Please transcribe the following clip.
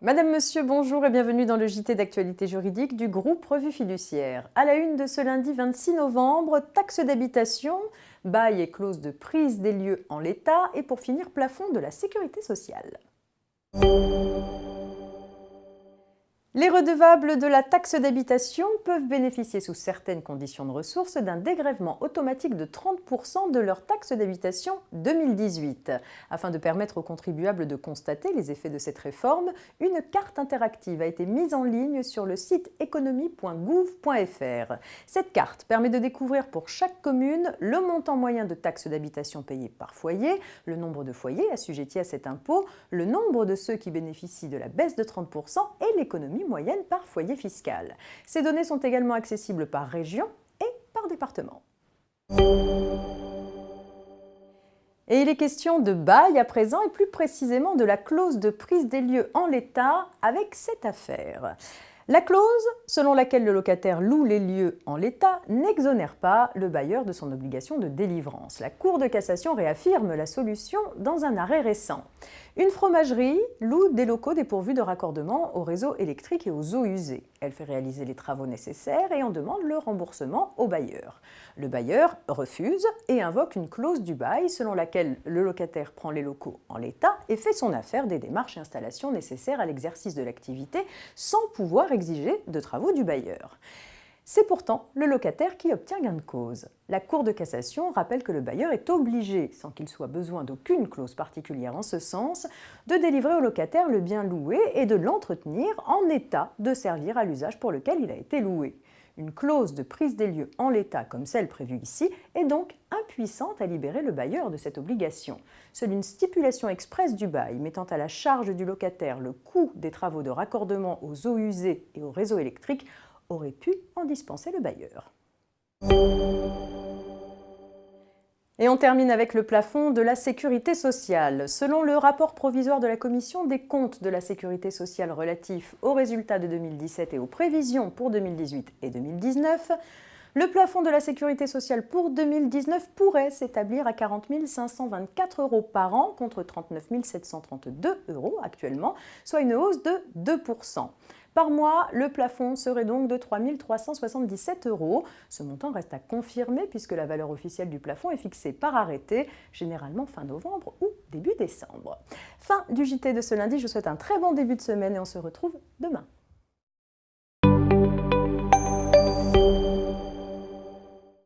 Madame, Monsieur, bonjour et bienvenue dans le JT d'actualité juridique du groupe Revue Fiduciaire. À la une de ce lundi 26 novembre, taxe d'habitation, bail et clause de prise des lieux en l'état et pour finir, plafond de la sécurité sociale. Les redevables de la taxe d'habitation peuvent bénéficier sous certaines conditions de ressources d'un dégrèvement automatique de 30% de leur taxe d'habitation 2018. Afin de permettre aux contribuables de constater les effets de cette réforme, une carte interactive a été mise en ligne sur le site économie.gouv.fr. Cette carte permet de découvrir pour chaque commune le montant moyen de taxe d'habitation payé par foyer, le nombre de foyers assujettis à cet impôt, le nombre de ceux qui bénéficient de la baisse de 30% et l'économie moyenne par foyer fiscal. Ces données sont également accessibles par région et par département. Et il est question de bail à présent et plus précisément de la clause de prise des lieux en l'état avec cette affaire. La clause selon laquelle le locataire loue les lieux en l'état n'exonère pas le bailleur de son obligation de délivrance. La Cour de cassation réaffirme la solution dans un arrêt récent. Une fromagerie loue des locaux dépourvus de raccordement au réseau électrique et aux eaux usées. Elle fait réaliser les travaux nécessaires et en demande le remboursement au bailleur. Le bailleur refuse et invoque une clause du bail selon laquelle le locataire prend les locaux en l'état et fait son affaire des démarches et installations nécessaires à l'exercice de l'activité sans pouvoir exiger de travaux du bailleur. C'est pourtant le locataire qui obtient gain de cause. La Cour de cassation rappelle que le bailleur est obligé, sans qu'il soit besoin d'aucune clause particulière en ce sens, de délivrer au locataire le bien loué et de l'entretenir en état de servir à l'usage pour lequel il a été loué. Une clause de prise des lieux en l'état comme celle prévue ici est donc impuissante à libérer le bailleur de cette obligation. Seule une stipulation expresse du bail mettant à la charge du locataire le coût des travaux de raccordement aux eaux usées et au réseau électrique aurait pu en dispenser le bailleur. Et on termine avec le plafond de la sécurité sociale. Selon le rapport provisoire de la Commission des comptes de la sécurité sociale relatif aux résultats de 2017 et aux prévisions pour 2018 et 2019, le plafond de la sécurité sociale pour 2019 pourrait s'établir à 40 524 € par an contre 39 732 € actuellement, soit une hausse de 2%. Par mois, le plafond serait donc de 3 377 €. Ce montant reste à confirmer puisque la valeur officielle du plafond est fixée par arrêté, généralement fin novembre ou début décembre. Fin du JT de ce lundi, je vous souhaite un très bon début de semaine et on se retrouve demain.